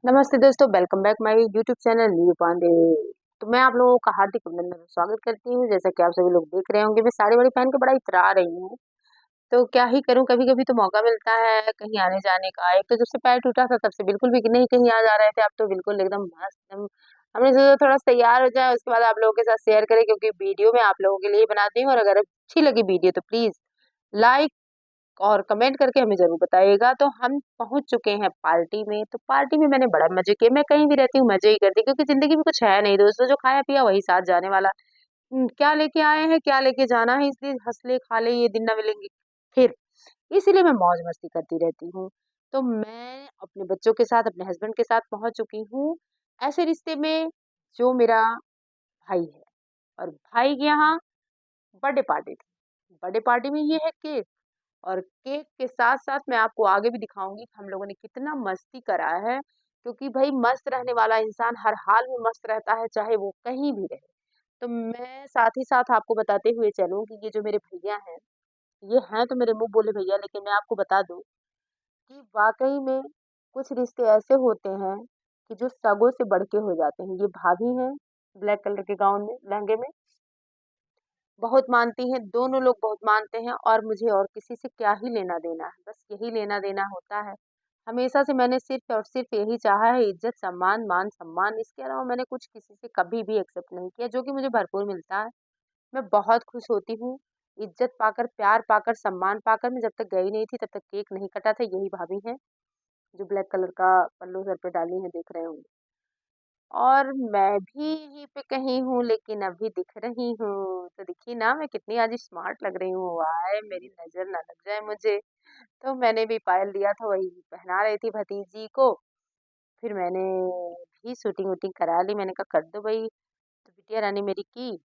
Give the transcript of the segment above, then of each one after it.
नमस्ते दोस्तों, welcome back my YouTube channel Neeru Pandey. तो मैं आप लोगों का हार्दिक अभिनंदन और स्वागत करती हूँ। जैसा कि आप सभी लोग देख रहे होंगे, मैं साड़ी वाड़ी पहन के बड़ा इतरा रही हूँ। तो क्या ही करूँ, कभी-कभी तो मौका मिलता है कहीं आने-जाने का। एक तो जब से पैर टूटा था तब से बिल्कुल भी नहीं कहीं आ जा रहे थे। अब तो बिल्कुल एकदम मस्त एकदम हमने सोचा थोड़ा-सा तैयार हो जाएँ, उसके बाद आप लोगों के साथ शेयर करें, क्योंकि वीडियो मैं आप लोगों के लिए ही बनाती हूँ। और अगर अच्छी लगी वीडियो तो प्लीज़ लाइक और कमेंट करके हमें ज़रूर बताइएगा। तो हम पहुँच चुके हैं पार्टी में, तो पार्टी में मैंने बड़ा मज़े किए। मैं कहीं भी रहती हूँ मज़े ही करती हूँ, क्योंकि ज़िंदगी में कुछ है नहीं दोस्तों, जो खाया-पिया वही साथ जाने वाला। क्या लेके आए हैं, क्या लेके जाना है, इसलिए हँस ले, खा ले, ये दिन ना मिलेंगे फिर। इसीलिए मैं मौज-मस्ती करती रहती हूँ। तो मैं अपने बच्चों के साथ, अपने हस्बैंड के साथ पहुँच चुकी हूँ, ऐसे रिश्ते में जो मेरा भाई है। और भाई के यहाँ बर्थडे पार्टी थी। बर्थडे पार्टी में ये है केक, और केक के साथ-साथ मैं आपको आगे भी दिखाऊँगी कि हम लोगों ने कितना मस्ती करा है, क्योंकि भई मस्त रहने वाला इंसान हर हाल में मस्त रहता है, चाहे वो कहीं भी रहे। तो मैं साथ ही साथ आपको बताते हुए चलूँ कि ये जो मेरे भैया हैं, ये हैं तो मेरे मुँह बोले भैया, लेकिन मैं आपको बता दूँ कि वाक़ई में कुछ रिश्ते ऐसे होते हैं कि जो सगों से बढ़ के हो जाते हैं। ये भाभी हैं, ब्लैक कलर के गाउन में, लहंगे में। बहुत मानती हैं, दोनों लोग बहुत मानते हैं, और मुझे और किसी से क्या ही लेना-देना है, बस यही लेना-देना होता है। हमेशा से मैंने सिर्फ़ और सिर्फ़ यही चाहा है, इज़्ज़त, सम्मान, मान-सम्मान, इसके अलावा मैंने कुछ किसी से कभी भी एक्सेप्ट नहीं किया, जो कि मुझे भरपूर मिलता है। मैं बहुत खुश होती हूँ, इज़्ज़त पाकर, प्यार पाकर, सम्मान पाकर। मैं जब तक गई नहीं थी, तब तक केक नहीं कटा था। यही भाभी हैं, जो ब्लैक कलर का पल्लू सर पे डाली हैं, देख रहे होंगे। और मैं भी यहीं पे कहीं हूँ, लेकिन अभी दिख रही हूँ, तो दिखी ना मैं कितनी आज स्मार्ट लग रही हूँ, वाह! मेरी नज़र ना लग जाए मुझे। तो मैंने भी पायल लिया था, वही पहना रही थी भतीजी को। फिर मैंने भी शूटिंग-वूटिंग करा ली, मैंने कहा कर दो भई, तो बिटिया रानी मेरी की।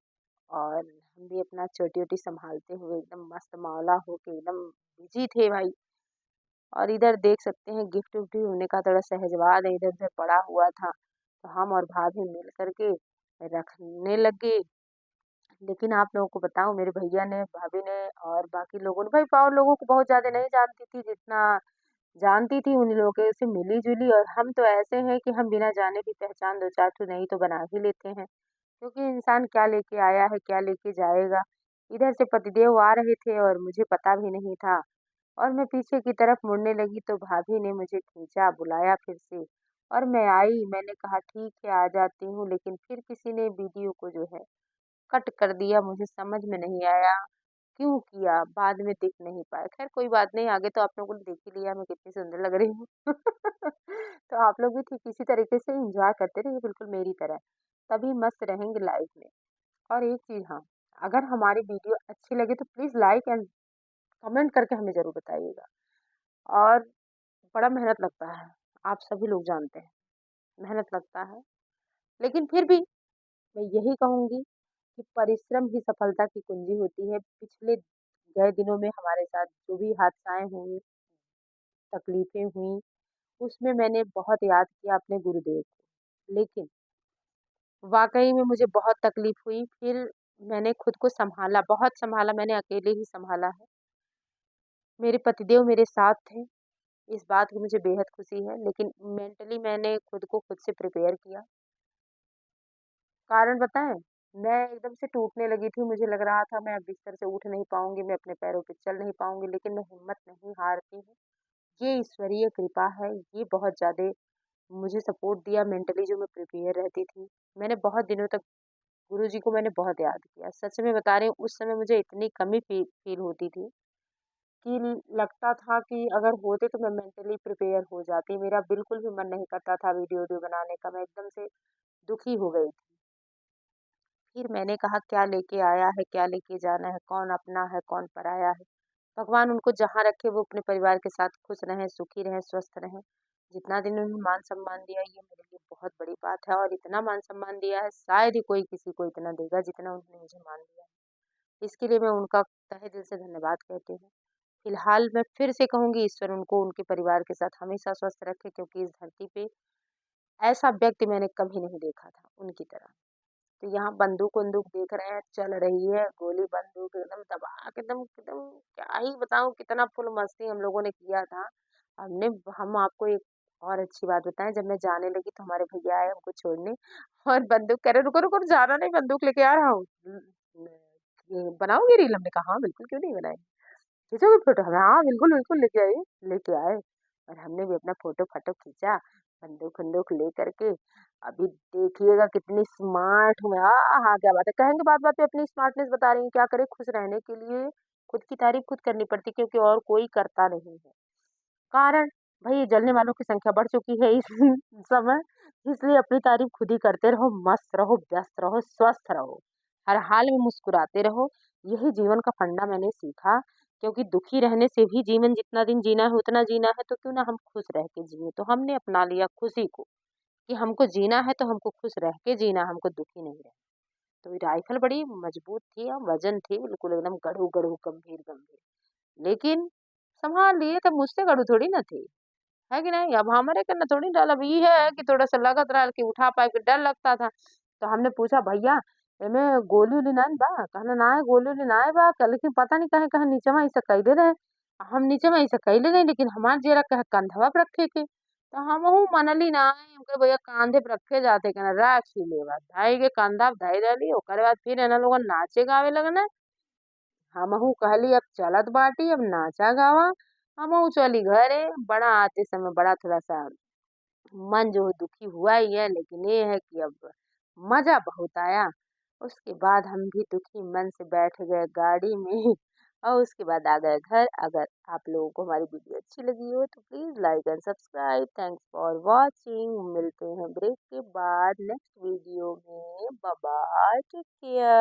और हम भी अपना चोटी-वोटी सँभालते हुए एकदम मस्त मौला होके एकदम बिज़ी थे भाई। और इधर देख सकते हैं गिफ्ट-विफ्ट भी होने का थोड़ा सहजवाद है, इधर-उधर पड़ा हुआ था। तो हम और भाभी मिल कर के रखने लगे। लेकिन आप लोगों को बताऊँ, मेरे भैया ने, भाभी ने और बाकी लोगों ने, भाई और लोगों को बहुत ज़्यादा नहीं जानती थी, जितना जानती थी उन्हीं लोगों से मिली-जुली। और हम तो ऐसे हैं कि हम बिना जाने भी पहचान 2-4 ठो नहीं तो बना ही लेते हैं। क्योंकि इंसान क्या लेके आया है, क्या लेके जाएगा। इधर से पतिदेव आ रहे थे और मुझे पता भी नहीं था। और मैं पीछे की तरफ मुड़ने लगी तो भाभी ने मुझे खींचा, बुलाया फिर से। और मैं आई, मैंने कहा ठीक है आ जाती हूँ, लेकिन फिर किसी ने वीडियो को जो है कट कर दिया, मुझे समझ में नहीं आया, क्यों किया? बाद में दिख नहीं पाया। ख़ैर कोई बात नहीं, आगे तो आप लोगों ने देख ही लिया मैं कितनी सुंदर लग रही हूँ। तो आप लोग भी ठीक इसी तरीके से एन्जॉय करते रहिए बिल्कुल मेरी तरह, तभी मस्त रहेंगे लाइफ़ में। और एक चीज़ हाँ, अगर हमारी वीडियो अच्छी लगे तो प्लीज़ लाइक एंड कमेंट करके हमें ज़रूर बताइएगा। और बड़ा मेहनत लगता है, आप सभी लोग जानते हैं, मेहनत लगता है। लेकिन फिर भी मैं यही कहूँगी कि परिश्रम ही सफलता की कुंजी होती है। पिछले गए दिनों में हमारे साथ जो भी हादसाएँ हुई, तकलीफ़ें हुई, उसमें मैंने बहुत याद किया अपने गुरुदेव को। लेकिन वाक़ई में मुझे बहुत तकलीफ़ हुई, फिर मैंने खुद को सँभाला, बहुत सँभाला, मैंने अकेले ही सँभाला है। मेरे पतिदेव मेरे साथ थे, इस बात की मुझे बेहद खुशी है, लेकिन मेंटली मैंने खुद को खुद से प्रिपेयर किया। कारण बताएँ? मैं एकदम से टूटने लगी थी, मुझे लग रहा था मैं अब बिस्तर से उठ नहीं पाऊँगी, मैं अपने पैरों पे चल नहीं पाऊँगी, लेकिन मैं हिम्मत नहीं हारती हूँ। ये ईश्वरीय कृपा है, ये बहुत ज़्यादा मुझे सपोर्ट दिया मेंटली, जो मैं प्रिपेयर रहती थी। मैंने बहुत दिनों तक गुरुजी को मैंने बहुत याद किया। सच में बता रही हूँ, उस समय मुझे इतनी कमी फ़ील होती थी कि लगता था कि अगर होते तो मैं मेंटली प्रिपेयर हो जाती। मेरा बिल्कुल भी मन नहीं करता था वीडियो-वूडियो बनाने का, मैं एकदम से दुखी हो गई थी। फिर मैंने कहा क्या लेके आया है, क्या लेके जाना है, कौन अपना है, कौन पराया है। भगवान उनको जहाँ रखे वो अपने परिवार के साथ खुश रहें, सुखी रहें, स्वस्थ रहें। जितना दिन उन्हें मान-सम्मान दिया, ये मेरे लिए बहुत बड़ी बात है, और इतना मान-सम्मान दिया है शायद ही कोई किसी को इतना देगा जितना उन्होंने मुझे मान लिया है। इसके लिए मैं उनका तहे दिल से धन्यवाद कहती हूँ। फिलहाल मैं फिर से कहूँगी, ईश्वर उनको उनके परिवार के साथ हमेशा स्वस्थ रखे, क्योंकि इस धरती पे ऐसा व्यक्ति मैंने कभी नहीं देखा था उनकी तरह। तो यहाँ बंदूक-वंदूक देख रहे हैं, चल रही है, गोली बंदूक एकदम दबा के एकदम एकदम क्या ही बताऊँ, कितना फुल मस्ती हम लोगों ने किया था। हमने हम आपको एक और अच्छी बात बताएँ जब मैं जाने लगी तो हमारे भैया आए हमको छोड़ने और बंदूक कह रहे रुको, रुको जाना नहीं बंदूक लेके आ रहा हूँ। ये बनाओगे रील? हमने कहा हाँ, बिल्कुल क्यों नहीं बनाएँगे। खींचोगे फ़ोटो? हमें हाँ, बिल्कुल, बिल्कुल लेके आइए। लेके आए और हमने भी अपना फ़ोटो-फाटो खींचा, बंदूक-वंदूक लेकर के। अभी देखिएगा कितनी स्मार्ट हूँ मैं। हाँ, क्या बात है। कहेंगे बात-बात पे अपनी स्मार्टनेस बता रही हैं, क्या करें खुश रहने के लिए खुद की तारीफ़ खुद करनी पड़ती है क्योंकि और कोई करता नहीं है। कारण भई जलने वालों की संख्या बढ़ चुकी है इस समय, इसलिए अपनी तारीफ़ खुद ही करते रहो, मस्त रहो, व्यस्त रहो, स्वस्थ रहो। हर हाल में मुस्कुराते रहो, यही जीवन का फंडा मैंने सीखा क्योंकि दुखी रहने से भी जीवन जितना दिन जीना है उतना जीना है, तो क्यों ना हम खुश रह के जिएँ। तो हमने अपना लिया खुशी को, कि हमको जीना है तो हमको खुश रह के जीना, हमको दुखी नहीं रहना। तो ये राइफ़ल बड़ी मजबूत थी और वज़न थी, बिल्कुल एकदम गड़ू-गड़ू, गंभीर-गंभीर। लेकिन सँभाल लिए, तब मुझसे गड़ू थोड़ी ना थी। है कि नहीं? अब हमरे कने थोड़ी डल अब ई है कि थोड़ा-सा लगत रहल कि उठा पाए के डर लगता था। तो हमने पूछा भैया एमे गोली-ओली नाइन बा? कहला नाय गोली-ओली नाय बा लेकिन पता नहीं काहे नीचवा अइसे कइले रहे। हम नीचवा अइसे कइले नहीं लेकिन हमार जेरा कहे कंधवा पे रखे के। तो हमहू मनली नाय हम कहे भैया कांधे पे रखे जाते कहना रख ही लेवा। धइ के कंधा पे धइ देली ओकरे बाद फिर एना लोगन नाचे गावे लगने। हमहू कहली अब चलत बाटी अब नाचा गावा। हमहू चली घरे। बड़ा आते समय बड़ा थोड़ा-सा मन जो है दुखी हुआ ही है, लेकिन ये है कि अब मज़ा बहुत आया। उसके बाद हम भी दुखी मन से बैठ गए गाड़ी में और उसके बाद आ गए घर। अगर आप लोगों को हमारी वीडियो अच्छी लगी हो तो please like and subscribe. Thanks for watching. मिलते हैं ब्रेक के बाद नेक्स्ट वीडियो में। Bye bye, take care.